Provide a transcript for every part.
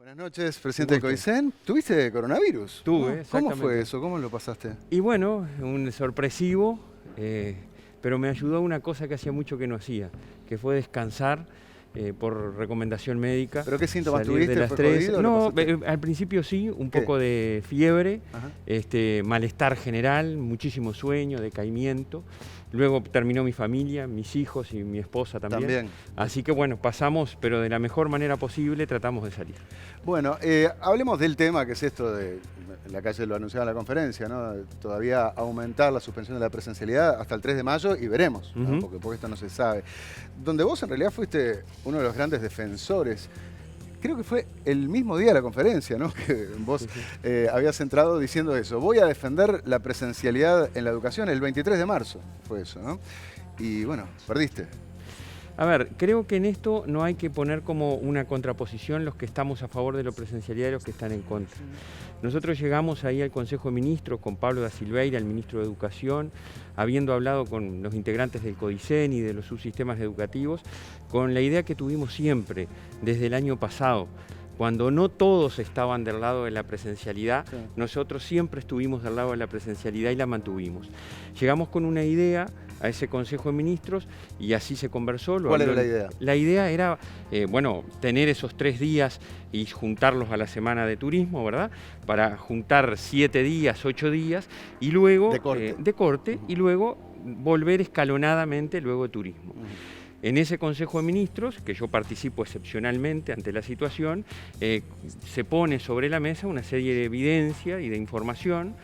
Buenas noches, presidente de CODICEN. ¿Tuviste coronavirus? Tuve, exactamente. ¿Cómo fue eso? ¿Cómo lo pasaste? Y bueno, un sorpresivo, pero me ayudó una cosa que hacía mucho que no hacía, que fue descansar por recomendación médica. ¿Pero qué síntomas salir tuviste? de las ¿Fue 3. jodido? No, al principio sí, un poco de fiebre, malestar general, muchísimo sueño, decaimiento. Luego terminó mi familia, mis hijos y mi esposa también. Así que bueno, pasamos, pero de la mejor manera posible tratamos de salir. Bueno, hablemos del tema que es esto de, la calle lo anunciaba en la conferencia, ¿no? Todavía aumentar la suspensión de la presencialidad hasta el 3 de mayo y veremos, ¿no? porque esto no se sabe. Donde vos en realidad fuiste uno de los grandes defensores. Creo que fue el mismo día de la conferencia, ¿no? Que vos habías entrado diciendo eso. Voy a defender la presencialidad en la educación el 23 de marzo, fue eso, ¿no? Y bueno, perdiste. A ver, creo que en esto no hay que poner como una contraposición los que estamos a favor de la presencialidad y los que están en contra. Nosotros llegamos ahí al Consejo de Ministros con Pablo da Silveira, el ministro de Educación, habiendo hablado con los integrantes del CODICEN y de los subsistemas educativos, con la idea que tuvimos siempre, desde el año pasado. Cuando no todos estaban del lado de la presencialidad, nosotros siempre estuvimos del lado de la presencialidad y la mantuvimos. Llegamos con una idea a ese Consejo de Ministros y así se conversó. ¿Cuál era la idea? La idea era, bueno, tener esos 3 días y juntarlos a la semana de turismo, ¿verdad? Para juntar 7 días, 8 días y luego de corte y luego volver escalonadamente luego de turismo. En ese Consejo de Ministros, que yo participo excepcionalmente ante la situación, se pone sobre la mesa una serie de evidencia y de información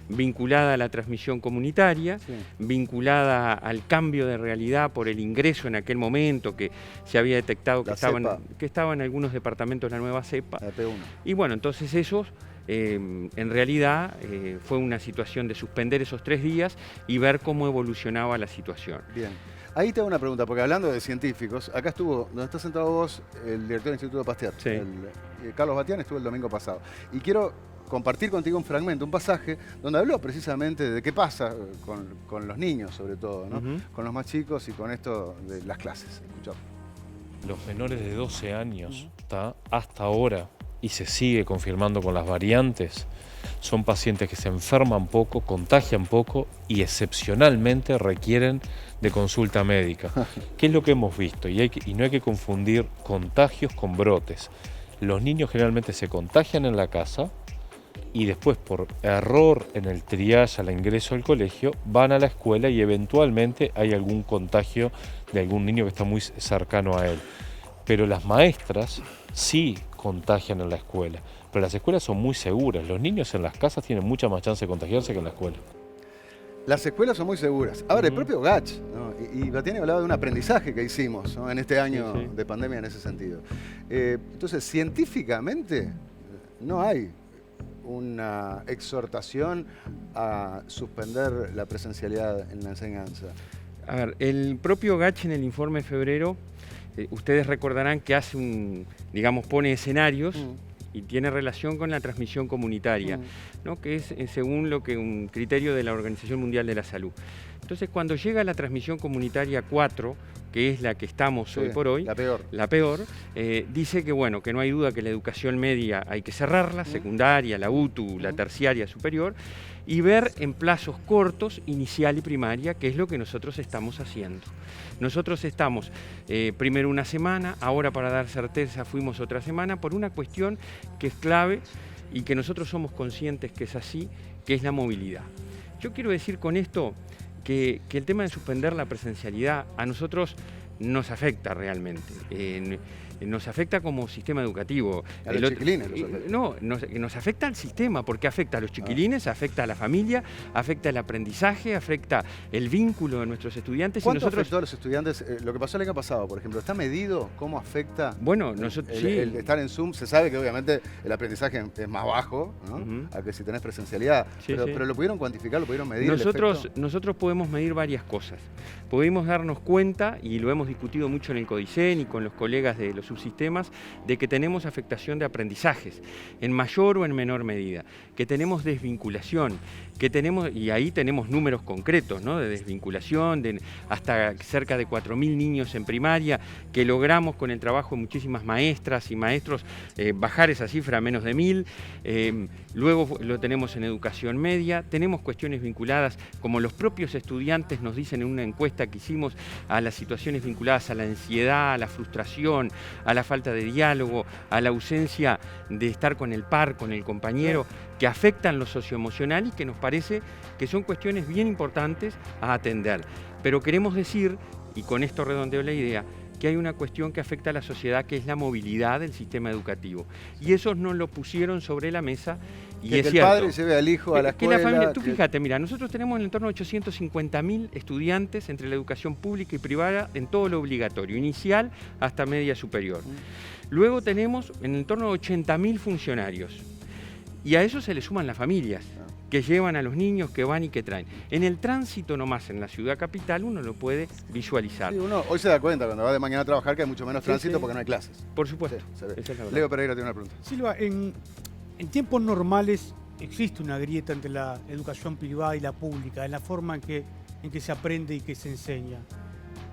vinculada a la transmisión comunitaria, vinculada al cambio de realidad por el ingreso en aquel momento que se había detectado que estaba en algunos departamentos la nueva cepa. La P1. Y bueno, entonces esos... en realidad fue una situación de suspender esos 3 días y ver cómo evolucionaba la situación. Bien. Ahí te hago una pregunta, porque hablando de científicos, acá estuvo, donde estás sentado vos, el director del Instituto Pasteur, Carlos Batián, estuvo el domingo pasado. Y quiero compartir contigo un fragmento, un pasaje, donde habló precisamente de qué pasa con los niños, sobre todo, ¿no? Con los más chicos y con esto de las clases. Escuchamos. Los menores de 12 años, hasta ahora, y se sigue confirmando con las variantes, son pacientes que se enferman poco, contagian poco y excepcionalmente requieren de consulta médica. ¿Qué es lo que hemos visto? Y no hay que confundir contagios con brotes. Los niños generalmente se contagian en la casa y después por error en el triage al ingreso al colegio van a la escuela y eventualmente hay algún contagio de algún niño que está muy cercano a él. Pero las maestras sí contagian en la escuela, pero las escuelas son muy seguras. Los niños en las casas tienen mucha más chance de contagiarse que en la escuela. Las escuelas son muy seguras. Ahora, el propio Gach, ¿no? y Batián hablaba de un aprendizaje que hicimos, ¿no? En este año de pandemia en ese sentido. Entonces, científicamente no hay una exhortación a suspender la presencialidad en la enseñanza. A ver, el propio Gach en el informe de febrero, ustedes recordarán que hace pone escenarios y tiene relación con la transmisión comunitaria, ¿no? Que es según un criterio de la Organización Mundial de la Salud. Entonces, cuando llega la transmisión comunitaria 4, que es la que estamos hoy por hoy, la peor, dice que bueno, que no hay duda que la educación media hay que cerrarla, secundaria, la UTU, la terciaria superior, y ver en plazos cortos, inicial y primaria, que es lo que nosotros estamos haciendo. Nosotros estamos primero una semana, ahora para dar certeza fuimos otra semana, por una cuestión que es clave y que nosotros somos conscientes que es así, que es la movilidad. Yo quiero decir con esto que el tema de suspender la presencialidad a nosotros nos afecta realmente. Nos afecta como sistema educativo. A los chiquilines los afecta. No, nos afecta al sistema, porque afecta a los chiquilines, afecta a la familia, afecta el aprendizaje, afecta el vínculo de nuestros estudiantes. ¿Cuánto afectó a los estudiantes? Lo que pasó el año pasado, por ejemplo, ¿está medido cómo afecta el estar en Zoom? Se sabe que obviamente el aprendizaje es más bajo, ¿no? A que si tenés presencialidad. Pero ¿lo pudieron cuantificar, lo pudieron medir? Nosotros podemos medir varias cosas. Podemos darnos cuenta, y lo hemos discutido mucho en el CODICEN y con los colegas de los los subsistemas de que tenemos afectación de aprendizajes, en mayor o en menor medida, que tenemos desvinculación, que tenemos, y ahí tenemos números concretos, ¿no?, de desvinculación, de hasta cerca de 4.000 niños en primaria, que logramos con el trabajo de muchísimas maestras y maestros bajar esa cifra a menos de 1.000. Luego lo tenemos en educación media, tenemos cuestiones vinculadas, como los propios estudiantes nos dicen en una encuesta que hicimos, a las situaciones vinculadas a la ansiedad, a la frustración, a la falta de diálogo, a la ausencia de estar con el par, con el compañero, que afectan lo socioemocional y que nos parece que son cuestiones bien importantes a atender. Pero queremos decir, y con esto redondeo la idea, que hay una cuestión que afecta a la sociedad, que es la movilidad del sistema educativo. Y esos nos lo pusieron sobre la mesa. Y que es el cierto, padre lleve al hijo a la escuela. Que la familia, tú fíjate, mira, nosotros tenemos en el entorno de 850.000 estudiantes entre la educación pública y privada en todo lo obligatorio, inicial hasta media superior. Luego tenemos en el entorno de 80.000 funcionarios. Y a eso se le suman las familias, que llevan a los niños, que van y que traen. En el tránsito nomás en la ciudad capital uno lo puede visualizar. Sí, uno hoy se da cuenta cuando va de mañana a trabajar que hay mucho menos tránsito porque no hay clases. Por supuesto. Sí, se ve. Esa es la verdad. Leo Pereira tiene una pregunta. Silva, en tiempos normales existe una grieta entre la educación privada y la pública, en la forma en que se aprende y que se enseña.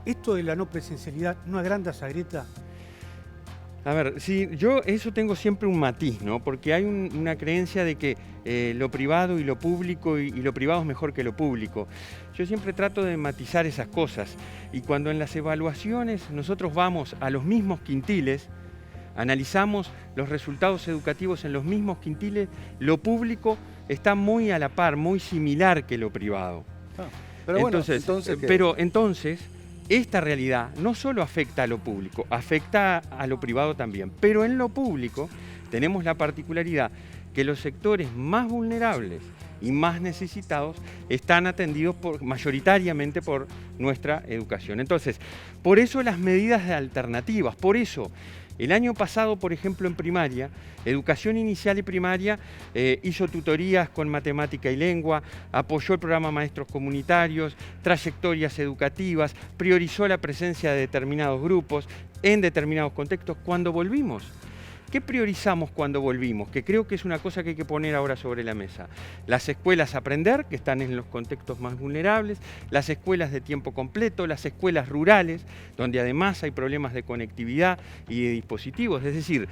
¿Esto de la no presencialidad no agranda esa grieta? A ver, sí, yo eso tengo siempre un matiz, ¿no? Porque hay una creencia de que lo privado y lo público, y lo privado es mejor que lo público. Yo siempre trato de matizar esas cosas. Y cuando en las evaluaciones nosotros vamos a los mismos quintiles, analizamos los resultados educativos en los mismos quintiles, lo público está muy a la par, muy similar que lo privado. Pero bueno, entonces esta realidad no solo afecta a lo público, afecta a lo privado también. Pero en lo público tenemos la particularidad que los sectores más vulnerables y más necesitados están atendidos mayoritariamente por nuestra educación. Entonces, por eso las medidas alternativas, por eso el año pasado, por ejemplo, en primaria, educación inicial y primaria hizo tutorías con matemática y lengua, apoyó el programa Maestros Comunitarios, trayectorias educativas, priorizó la presencia de determinados grupos en determinados contextos. Cuando volvimos, ¿qué priorizamos cuando volvimos? Que creo que es una cosa que hay que poner ahora sobre la mesa. Las escuelas Aprender, que están en los contextos más vulnerables, las escuelas de tiempo completo, las escuelas rurales, donde además hay problemas de conectividad y de dispositivos. Es decir,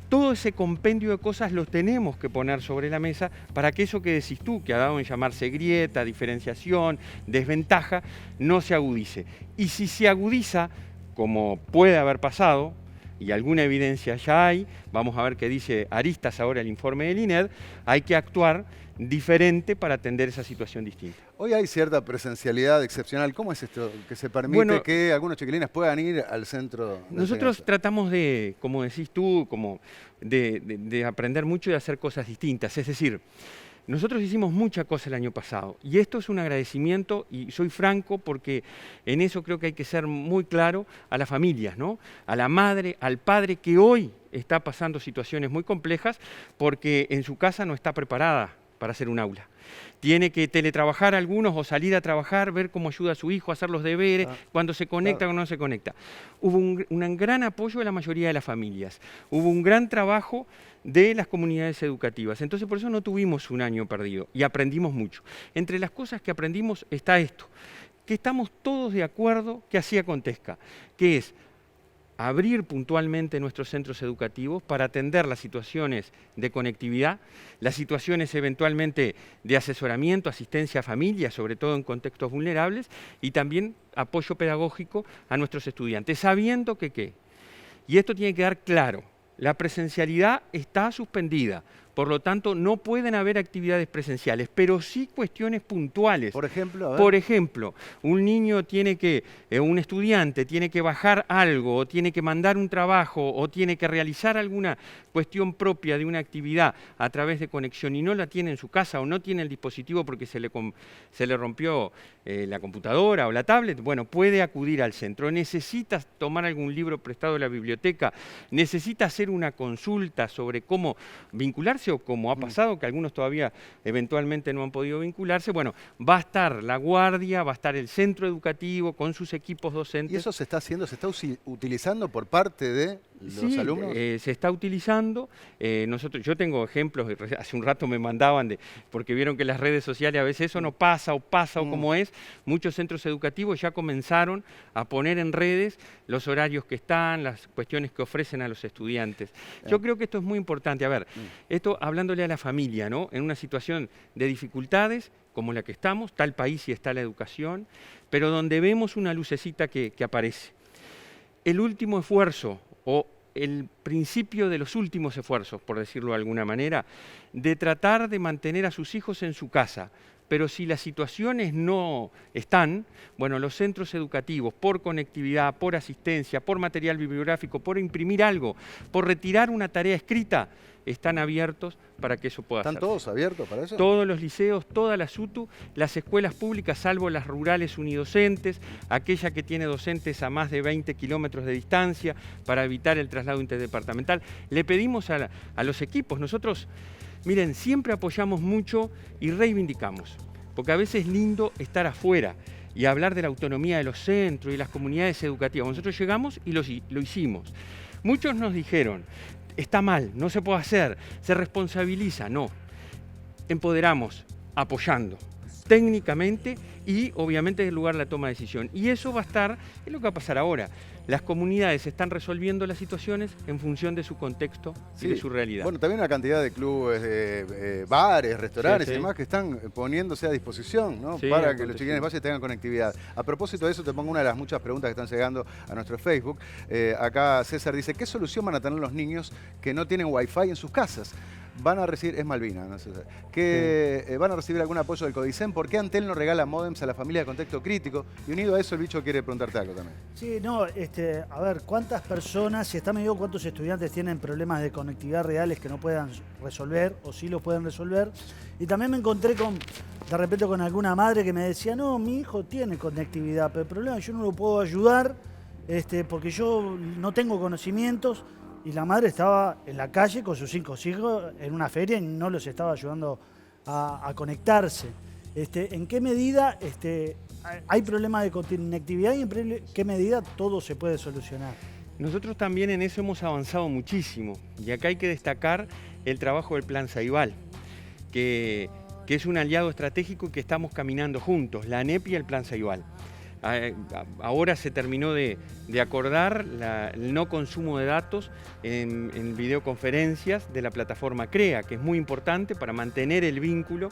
todo ese compendio de cosas los tenemos que poner sobre la mesa para que eso que decís tú, que ha dado en llamarse grieta, diferenciación, desventaja, no se agudice. Y si se agudiza, como puede haber pasado, y alguna evidencia ya hay, vamos a ver qué dice Aristas ahora el informe del INED, hay que actuar diferente para atender esa situación distinta. Hoy hay cierta presencialidad excepcional. ¿Cómo es esto que se permite que algunos chiquilines puedan ir al centro? Nosotros tratamos de, como decís tú, de aprender mucho y de hacer cosas distintas. Es decir, nosotros hicimos mucha cosa el año pasado y esto es un agradecimiento, y soy franco porque en eso creo que hay que ser muy claro, a las familias, ¿no? A la madre, al padre que hoy está pasando situaciones muy complejas porque en su casa no está preparada para hacer un aula. Tiene que teletrabajar algunos o salir a trabajar, ver cómo ayuda a su hijo a hacer los deberes, cuando se conecta o no se conecta. Hubo un gran apoyo de la mayoría de las familias. Hubo un gran trabajo de las comunidades educativas. Entonces, por eso no tuvimos un año perdido y aprendimos mucho. Entre las cosas que aprendimos está esto, que estamos todos de acuerdo que así acontezca, que es abrir puntualmente nuestros centros educativos para atender las situaciones de conectividad, las situaciones eventualmente de asesoramiento, asistencia a familias, sobre todo en contextos vulnerables, y también apoyo pedagógico a nuestros estudiantes, sabiendo que y esto tiene que quedar claro, la presencialidad está suspendida. Por lo tanto, no pueden haber actividades presenciales, pero sí cuestiones puntuales. Por ejemplo, Por ejemplo, un niño un estudiante tiene que bajar algo, o tiene que mandar un trabajo, o tiene que realizar alguna cuestión propia de una actividad a través de conexión y no la tiene en su casa o no tiene el dispositivo porque se le rompió la computadora o la tablet, bueno, puede acudir al centro. Necesita tomar algún libro prestado de la biblioteca, necesita hacer una consulta sobre cómo vincularse, o como ha pasado, que algunos todavía eventualmente no han podido vincularse, bueno, va a estar la guardia, va a estar el centro educativo con sus equipos docentes. ¿Y eso se está haciendo, se está utilizando por parte de los alumnos? Se está utilizando. Yo tengo ejemplos, hace un rato me mandaban, porque vieron que las redes sociales a veces eso no pasa o como es. Muchos centros educativos ya comenzaron a poner en redes los horarios que están, las cuestiones que ofrecen a los estudiantes. Yo creo que esto es muy importante. A ver, esto hablándole a la familia, ¿no? En una situación de dificultades como la que estamos, está el país y está la educación, pero donde vemos una lucecita que aparece. El último esfuerzo, o el principio de los últimos esfuerzos, por decirlo de alguna manera, de tratar de mantener a sus hijos en su casa. Pero si las situaciones no están, bueno, los centros educativos, por conectividad, por asistencia, por material bibliográfico, por imprimir algo, por retirar una tarea escrita, están abiertos para que eso pueda hacerse. ¿Están todos abiertos para eso? Todos los liceos, todas las UTU, las escuelas públicas, salvo las rurales unidocentes, aquella que tiene docentes a más de 20 kilómetros de distancia para evitar el traslado interdepartamental. Le pedimos a los equipos, nosotros, miren, siempre apoyamos mucho y reivindicamos, porque a veces es lindo estar afuera y hablar de la autonomía de los centros y las comunidades educativas. Nosotros llegamos y lo hicimos. Muchos nos dijeron, está mal, no se puede hacer, se responsabiliza. No, empoderamos, apoyando técnicamente y obviamente en el lugar de la toma de decisión. Y eso va a estar, es lo que va a pasar ahora. Las comunidades están resolviendo las situaciones en función de su contexto y de su realidad. Bueno, también una cantidad de clubes, de bares, restaurantes y demás que están poniéndose a disposición, ¿no? Para que los chiquilines vayan y tengan conectividad. A propósito de eso, te pongo una de las muchas preguntas que están llegando a nuestro Facebook. Acá César dice, ¿qué solución van a tener los niños que no tienen Wi-Fi en sus casas? Van a recibir, es Malvina, ¿no? ¿Van a recibir algún apoyo del Codicen? ¿Por qué Antel no regala módems a la familia de contexto crítico? Y unido a eso, el bicho quiere preguntarte algo también. Sí, no, a ver, ¿cuántas personas, si está medio cuántos estudiantes tienen problemas de conectividad reales que no puedan resolver o sí los pueden resolver? Y también me encontré de repente con alguna madre que me decía, no, mi hijo tiene conectividad, pero el problema es que yo no lo puedo ayudar porque yo no tengo conocimientos. Y la madre estaba en la calle con sus 5 hijos en una feria y no los estaba ayudando a conectarse. ¿En qué medida hay problemas de conectividad y en qué medida todo se puede solucionar? Nosotros también en eso hemos avanzado muchísimo. Y acá hay que destacar el trabajo del Plan Ceibal, que es un aliado estratégico y que estamos caminando juntos, la ANEP y el Plan Ceibal. Ahora se terminó de acordar el no consumo de datos en videoconferencias de la plataforma CREA, que es muy importante para mantener el vínculo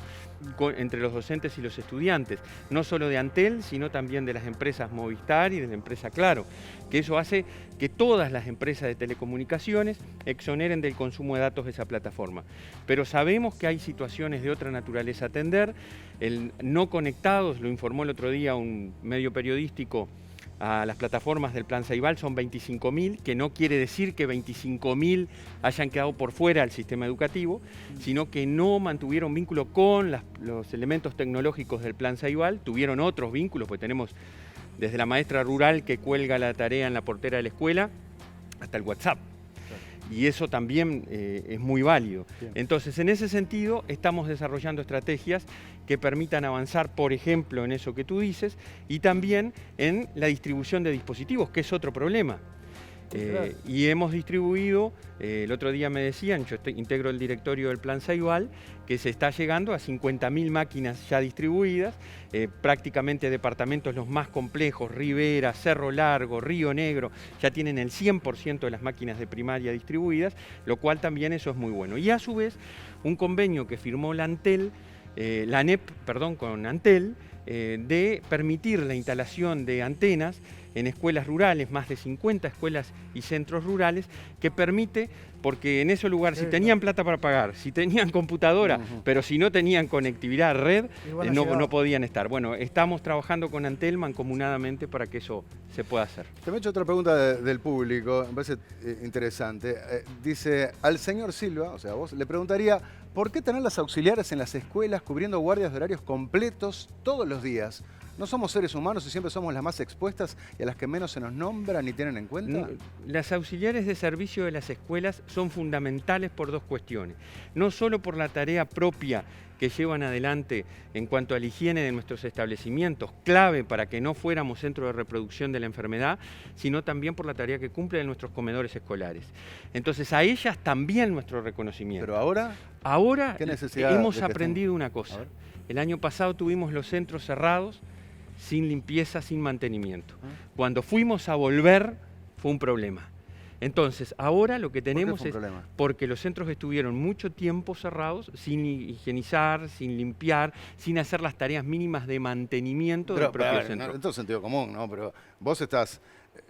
entre los docentes y los estudiantes, no solo de Antel, sino también de las empresas Movistar y de la empresa Claro, que eso hace que todas las empresas de telecomunicaciones exoneren del consumo de datos de esa plataforma. Pero sabemos que hay situaciones de otra naturaleza a atender. El no conectados, lo informó el otro día un medio periodístico, a las plataformas del Plan Ceibal son 25.000, que no quiere decir que 25.000 hayan quedado por fuera del sistema educativo, sino que no mantuvieron vínculo con los elementos tecnológicos del Plan Ceibal, tuvieron otros vínculos, pues tenemos desde la maestra rural que cuelga la tarea en la portera de la escuela hasta el WhatsApp. Y eso también es muy válido. Bien. Entonces, en ese sentido, estamos desarrollando estrategias que permitan avanzar, por ejemplo, en eso que tú dices, y también en la distribución de dispositivos, que es otro problema. Y hemos distribuido, el otro día me decían, yo integro el directorio del Plan Ceibal, que se está llegando a 50.000 máquinas ya distribuidas, prácticamente departamentos los más complejos, Rivera, Cerro Largo, Río Negro, ya tienen el 100% de las máquinas de primaria distribuidas, lo cual también eso es muy bueno. Y a su vez, un convenio que firmó la ANEP, con Antel, de permitir la instalación de antenas en escuelas rurales, más de 50 escuelas y centros rurales, que permite, porque en esos lugares, si tenían plata para pagar, si tenían computadora, pero si no tenían conectividad a red, no podían estar. Bueno, estamos trabajando con Antel mancomunadamente para que eso se pueda hacer. Te me he hecho otra pregunta del público, me parece interesante. Dice, al señor Silva, o sea, vos, le preguntaría, ¿por qué tener las auxiliares en las escuelas cubriendo guardias de horarios completos todos los días? ¿No somos seres humanos y siempre somos las más expuestas y a las que menos se nos nombra ni tienen en cuenta? Las auxiliares de servicio de las escuelas son fundamentales por dos cuestiones. No solo por la tarea propia que llevan adelante en cuanto a la higiene de nuestros establecimientos, clave para que no fuéramos centro de reproducción de la enfermedad, sino también por la tarea que cumplen en nuestros comedores escolares. Entonces, a ellas también nuestro reconocimiento. Pero ahora, ¿qué necesidad hemos de que aprendido una cosa. El año pasado tuvimos los centros cerrados, sin limpieza, sin mantenimiento. Cuando fuimos a volver, fue un problema. Entonces, ahora lo que tenemos es, porque los centros estuvieron mucho tiempo cerrados, sin higienizar, sin limpiar, sin hacer las tareas mínimas de mantenimiento del propio centro. En todo sentido común, ¿no? Pero vos estás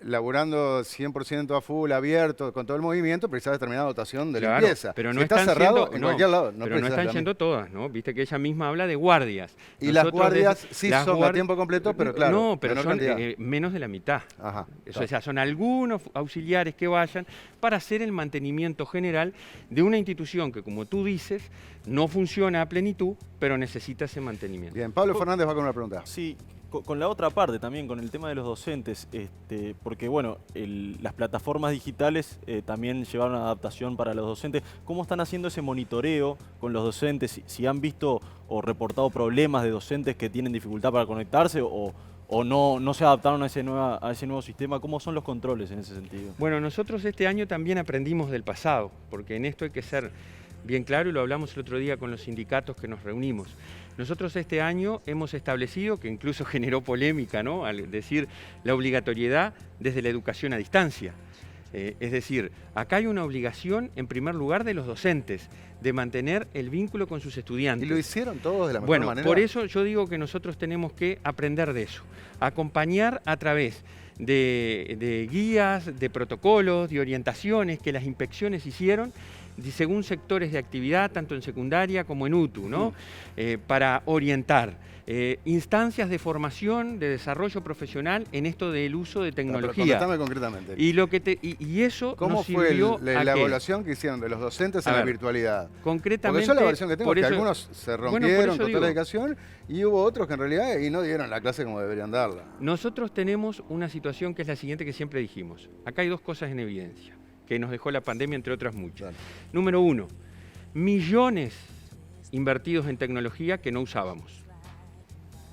laburando 100% a full, abierto, con todo el movimiento, precisas determinada dotación de limpieza. Pero no si están está cerrado siendo, en cualquier lado. Pero no están yendo todas, ¿no? Viste que ella misma habla de guardias. Y las guardias sí son a tiempo completo, pero claro, no, pero son menos de la mitad. Ajá, Eso, o sea, son algunos auxiliares que vayan para hacer el mantenimiento general de una institución que, como tú dices, no funciona a plenitud, pero necesita ese mantenimiento. Bien, Pablo Fernández va con una pregunta. Sí, con la otra parte también, con el tema de los docentes, porque bueno, las plataformas digitales también llevaron adaptación para los docentes. ¿Cómo están haciendo ese monitoreo con los docentes? Si han visto o reportado problemas de docentes que tienen dificultad para conectarse o no se adaptaron a ese nuevo sistema. ¿Cómo son los controles en ese sentido? Bueno, nosotros este año también aprendimos del pasado, porque en esto hay que ser bien claro, y lo hablamos el otro día con los sindicatos que nos reunimos. Nosotros este año hemos establecido, que incluso generó polémica, ¿no?, al decir la obligatoriedad desde la educación a distancia. Es decir, acá hay una obligación, en primer lugar, de los docentes, de mantener el vínculo con sus estudiantes. ¿Y lo hicieron todos de la mejor manera? Bueno, por eso yo digo que nosotros tenemos que aprender de eso, acompañar a través de guías, de protocolos, de orientaciones que las inspecciones hicieron, según sectores de actividad, tanto en secundaria como en UTU, ¿no? Para orientar. Instancias de formación, de desarrollo profesional en esto del uso de tecnología. Contame concretamente. Y eso ¿Cómo nos fue sirvió la evaluación que hicieron de los docentes en la virtualidad? Concretamente, porque yo la versión que tengo es que algunos se rompieron con toda la dedicación y hubo otros que en realidad no dieron la clase como deberían darla. Nosotros tenemos una situación que es la siguiente que siempre dijimos. Acá hay dos cosas en evidencia que nos dejó la pandemia, entre otras muchas. Vale. Número uno, millones invertidos en tecnología que no usábamos.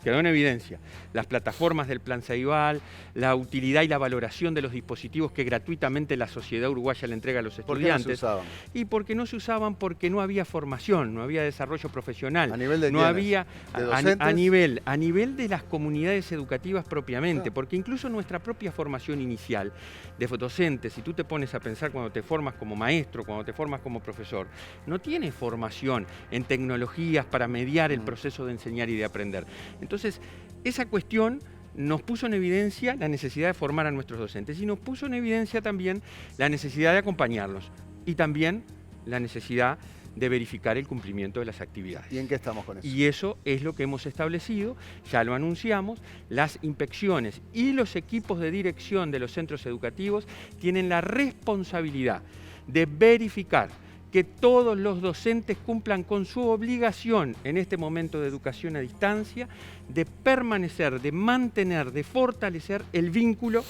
Quedó en evidencia. Las plataformas del Plan Ceibal, la utilidad y la valoración de los dispositivos que gratuitamente la sociedad uruguaya le entrega a los estudiantes. ¿Por qué no se usaban? Y porque no se usaban porque no había formación, no había desarrollo profesional. ¿A nivel de no había ¿De docentes? A nivel de las comunidades educativas propiamente, porque incluso nuestra propia formación inicial de docentes, si tú te pones a pensar cuando te formas como maestro, cuando te formas como profesor, no tienes formación en tecnologías para mediar el proceso de enseñar y de aprender. Entonces, esa cuestión nos puso en evidencia la necesidad de formar a nuestros docentes y nos puso en evidencia también la necesidad de acompañarlos y también la necesidad de verificar el cumplimiento de las actividades. ¿Y en qué estamos con eso? Y eso es lo que hemos establecido, ya lo anunciamos, las inspecciones y los equipos de dirección de los centros educativos tienen la responsabilidad de verificar que todos los docentes cumplan con su obligación en este momento de educación a distancia, de permanecer, de mantener, de fortalecer el vínculo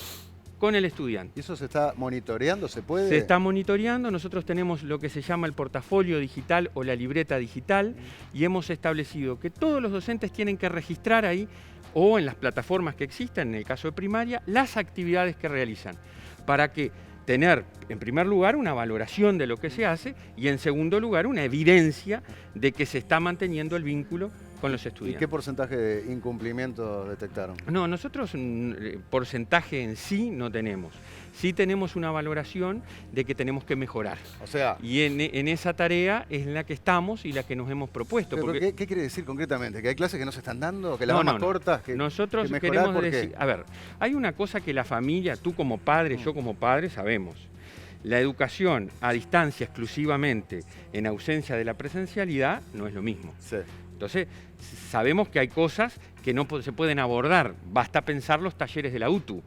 con el estudiante. ¿Y eso se está monitoreando? ¿Se puede? Se está monitoreando. Nosotros tenemos lo que se llama el portafolio digital o la libreta digital y hemos establecido que todos los docentes tienen que registrar ahí o en las plataformas que existan, en el caso de primaria, las actividades que realizan para que tener, en primer lugar, una valoración de lo que se hace y, en segundo lugar, una evidencia de que se está manteniendo el vínculo con los estudiantes. ¿Y qué porcentaje de incumplimiento detectaron? No, nosotros porcentaje en sí no tenemos. Sí tenemos una valoración de que tenemos que mejorar. O sea... Y en esa tarea es en la que estamos y la que nos hemos propuesto. Pero porque... ¿qué quiere decir concretamente? ¿Que hay clases que no se están dando? ¿Que las van más cortas? Que, nosotros que queremos decir... A ver, hay una cosa que la familia, tú como padre, yo como padre, sabemos. La educación a distancia exclusivamente, en ausencia de la presencialidad, no es lo mismo. Sí. Entonces, sabemos que hay cosas que no se pueden abordar. Basta pensar los talleres de la UTU,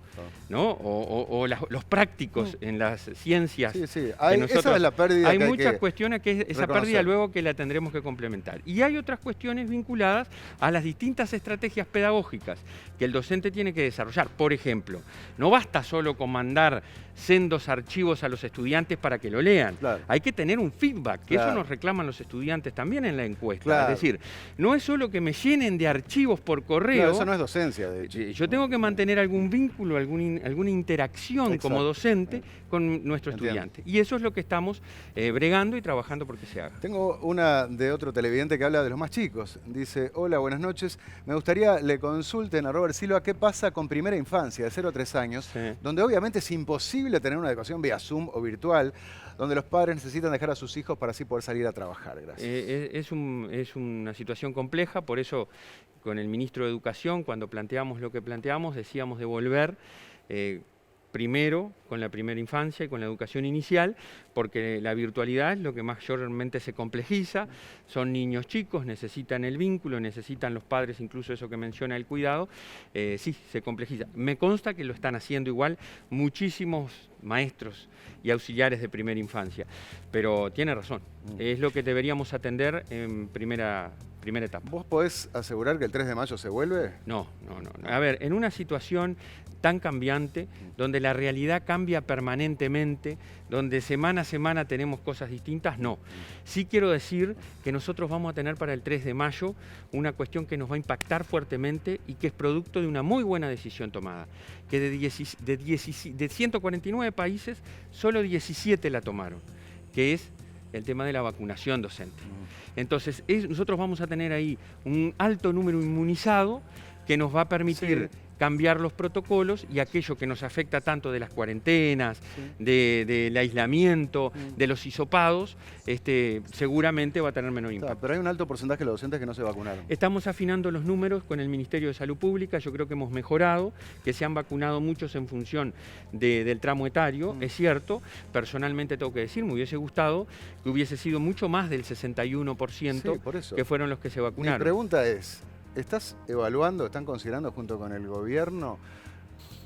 ¿no? O los prácticos en las ciencias. Sí, sí. Esa es la pérdida. Hay que muchas que cuestiones que esa reconocer. pérdida luego que la tendremos que complementar. Y hay otras cuestiones vinculadas a las distintas estrategias pedagógicas que el docente tiene que desarrollar. Por ejemplo, no basta solo con mandar sendos archivos a los estudiantes para que lo lean. Claro. Hay que tener un feedback, que Claro. eso nos reclaman los estudiantes también en la encuesta. Claro. Es decir, no es solo que me llenen de archivos por correo. Claro, eso no es docencia, de hecho. Yo tengo que mantener algún vínculo, alguna interacción Exacto. como docente con nuestro Entiendo. estudiante. Y eso es lo que estamos bregando y trabajando porque se haga. Tengo una de otro televidente que habla de los más chicos. Dice, hola, buenas noches. Me gustaría le consulten a Robert Silva qué pasa con primera infancia, de 0 a 3 años, Sí. donde obviamente es imposible tener una educación vía Zoom o virtual, donde los padres necesitan dejar a sus hijos para así poder salir a trabajar. Gracias. Es una situación compleja, por eso con el ministro de Educación, cuando planteamos lo que planteamos, decíamos de volver primero con la primera infancia y con la educación inicial, porque la virtualidad es lo que mayormente se complejiza, son niños chicos, necesitan el vínculo, necesitan los padres, incluso eso que menciona el cuidado, sí, se complejiza. Me consta que lo están haciendo igual muchísimos maestros y auxiliares de primera infancia, pero tiene razón, es lo que deberíamos atender en primera etapa. ¿Vos podés asegurar que el 3 de mayo se vuelve? No. A ver, en una situación tan cambiante, donde la realidad cambia permanentemente, donde semana a semana tenemos cosas distintas, no. Sí quiero decir que nosotros vamos a tener para el 3 de mayo una cuestión que nos va a impactar fuertemente y que es producto de una muy buena decisión tomada, que de 149 países, solo 17 la tomaron, que es el tema de la vacunación docente. Entonces, nosotros vamos a tener ahí un alto número inmunizado que nos va a permitir cambiar los protocolos y aquello que nos afecta tanto de las cuarentenas, del aislamiento, de los hisopados, seguramente va a tener menor impacto. Pero hay un alto porcentaje de los docentes que no se vacunaron. Estamos afinando los números con el Ministerio de Salud Pública, yo creo que hemos mejorado, que se han vacunado muchos en función del tramo etario, es cierto, personalmente tengo que decir, me hubiese gustado que hubiese sido mucho más del 61% Sí, por eso. que fueron los que se Mi vacunaron. pregunta es, ¿estás evaluando, están considerando junto con el gobierno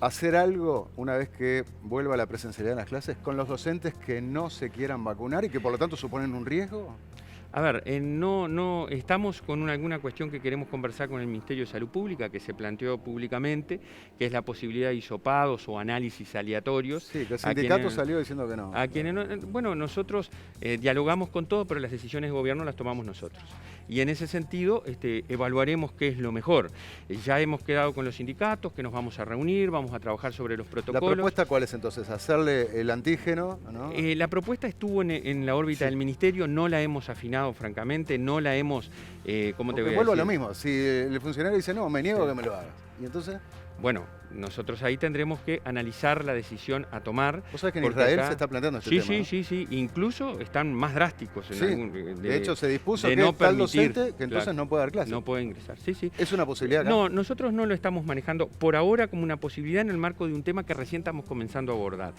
hacer algo una vez que vuelva la presencialidad en las clases con los docentes que no se quieran vacunar y que por lo tanto suponen un riesgo? A ver, no estamos con alguna cuestión que queremos conversar con el Ministerio de Salud Pública, que se planteó públicamente, que es la posibilidad de hisopados o análisis aleatorios. Sí, que el a sindicato quienes- salió diciendo que no. A quienes bueno, nosotros dialogamos con todo, pero las decisiones de gobierno las tomamos nosotros. Y en ese sentido evaluaremos qué es lo mejor. Ya hemos quedado con los sindicatos, que nos vamos a reunir, vamos a trabajar sobre los ¿La protocolos. propuesta cuál es entonces? ¿Hacerle el antígeno? ¿No? La propuesta estuvo en la órbita del Ministerio, no la hemos afinado francamente, no la hemos, ¿cómo te Porque voy a vuelvo a decir? lo mismo, si el funcionario dice no, me niego a que me lo hagas. ¿Y entonces? Bueno, nosotros ahí tendremos que analizar la decisión a tomar. Vos sabés que en porque Israel acá- se está planteando este Sí, tema, sí, ¿no? sí. Incluso están más drásticos. Sí, de hecho se dispuso de que no tal permitir, docente que entonces claro, no puede dar clases. no puede ingresar. Sí. ¿Es una posibilidad acá? No, nosotros no lo estamos manejando por ahora como una posibilidad en el marco de un tema que recién estamos comenzando a abordar.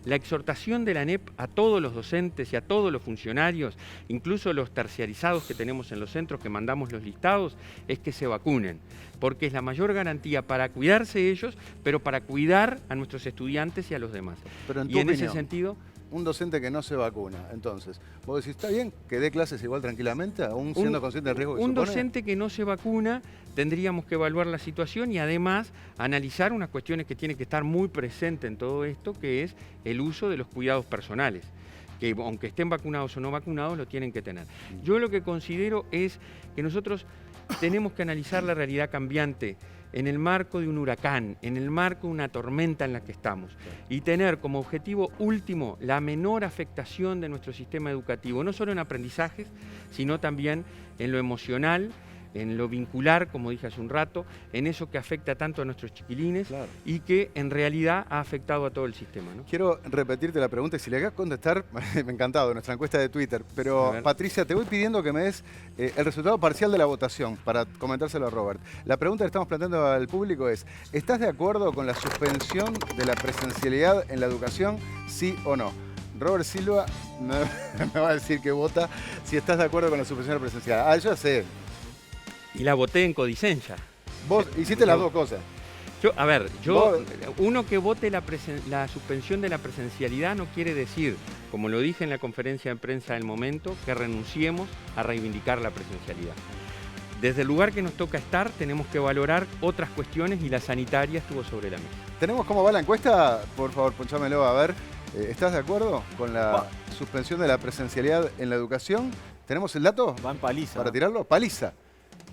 La exhortación de la ANEP a todos los docentes y a todos los funcionarios, incluso los terciarizados que tenemos en los centros, que mandamos los listados, es que se vacunen, porque es la mayor garantía para cuidarse ellos, pero para cuidar a nuestros estudiantes y a los demás. Pero en tu Y en ese opinión, sentido, un docente que no se vacuna, entonces, vos decís, ¿está bien que dé clases igual tranquilamente, aún siendo consciente del riesgo que un supone? docente que no se vacuna, tendríamos que evaluar la situación y además analizar unas cuestiones que tienen que estar muy presentes en todo esto, que es el uso de los cuidados personales, que aunque estén vacunados o no vacunados, lo tienen que tener. Yo lo que considero es que nosotros tenemos que analizar la realidad cambiante en el marco de un huracán, en el marco de una tormenta en la que estamos, y tener como objetivo último la menor afectación de nuestro sistema educativo, no solo en aprendizajes, sino también en lo emocional, en lo vincular, como dije hace un rato, en eso que afecta tanto a nuestros chiquilines Claro. y que en realidad ha afectado a todo el sistema, ¿no? Quiero repetirte la pregunta y si le hagas contestar, me ha encantado, nuestra encuesta de Twitter. A Pero ver. Patricia, te voy pidiendo que me des el resultado parcial de la votación para comentárselo a Robert. La pregunta que estamos planteando al público es, ¿estás de acuerdo con la suspensión de la presencialidad en la educación, sí o no? Robert Silva me va a decir que vota si estás de acuerdo con la suspensión de la presencialidad. Ah, yo ya sé. Y la voté en Codicencia. Vos hiciste las dos cosas. Uno que vote la suspensión de la presencialidad no quiere decir, como lo dije en la conferencia de prensa del momento, que renunciemos a reivindicar la presencialidad. Desde el lugar que nos toca estar, tenemos que valorar otras cuestiones y la sanitaria estuvo sobre la mesa. ¿Tenemos cómo va la encuesta? Por favor, ponchámelo a ver. ¿Estás de acuerdo con la suspensión de la presencialidad en la educación? ¿Tenemos el dato? Va en paliza. ¿Para tirarlo? Paliza.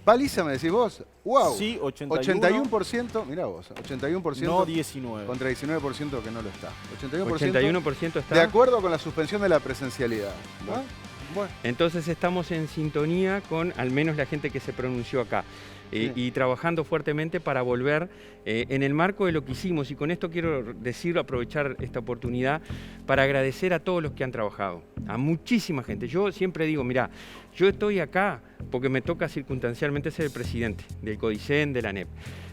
Paliza, me decís vos. ¡Wow! Sí, 81. 81%, mirá vos, 81%. No 19. Contra 19% que no lo está. 81% está. De acuerdo con la suspensión de la presencialidad. ¿No? Bueno. Entonces estamos en sintonía con al menos la gente que se pronunció acá. Y trabajando fuertemente para volver en el marco de lo que hicimos. Y con esto quiero decirlo, aprovechar esta oportunidad para agradecer a todos los que han trabajado, a muchísima gente. Yo siempre digo, mirá, yo estoy acá porque me toca circunstancialmente ser el presidente del Codicen, de la ANEP.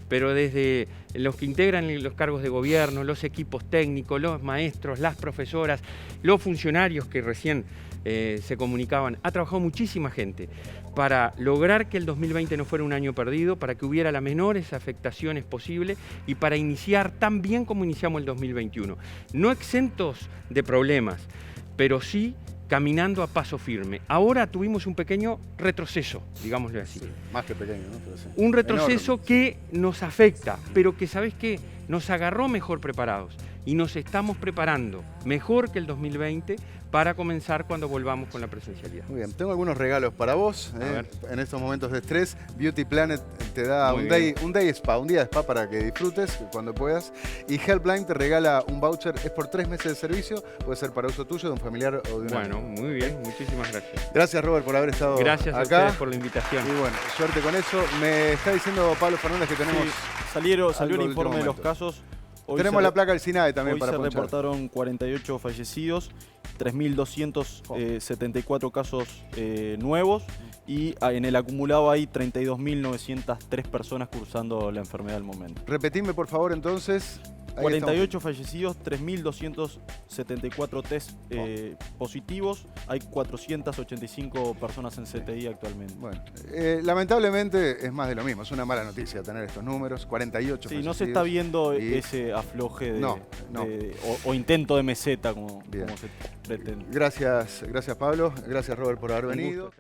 Pero desde los que integran los cargos de gobierno, los equipos técnicos, los maestros, las profesoras, los funcionarios que recién se comunicaban, ha trabajado muchísima gente para lograr que el 2020 no fuera un año perdido, para que hubiera las menores afectaciones posibles y para iniciar tan bien como iniciamos el 2021. No exentos de problemas, pero sí caminando a paso firme. Ahora tuvimos un pequeño retroceso, digámoslo así. Sí, más que pequeño, ¿no? Pero sí. Un retroceso que nos afecta, pero que, ¿sabés qué? Nos agarró mejor preparados y nos estamos preparando mejor que el 2020 para comenzar cuando volvamos con la presencialidad. Muy bien, tengo algunos regalos para vos. En estos momentos de estrés, Beauty Planet te da un día de spa para que disfrutes cuando puedas. Y Helpline te regala un voucher, es por 3 meses de servicio, puede ser para uso tuyo, de un familiar o de un amigo. Muy bien, muchísimas gracias. Gracias, Robert, por haber estado acá. Gracias a ustedes por la invitación. Y bueno, suerte con eso. Me está diciendo Pablo Fernández que tenemos... Salió el algo de informe de los último casos. Hoy tenemos la placa del SINAE también para ponchar. ponchar. Se reportaron 48 fallecidos, 3.274 casos nuevos y en el acumulado hay 32.903 personas cursando la enfermedad al momento. Repetime, por favor, entonces. 48 fallecidos, 3.274 test positivos, hay 485 personas en CTI actualmente. Bueno, lamentablemente es más de lo mismo, es una mala noticia tener estos números, 48 fallecidos. No se está viendo ese afloje o intento de meseta como se pretende. Gracias Pablo, gracias Robert por haber venido.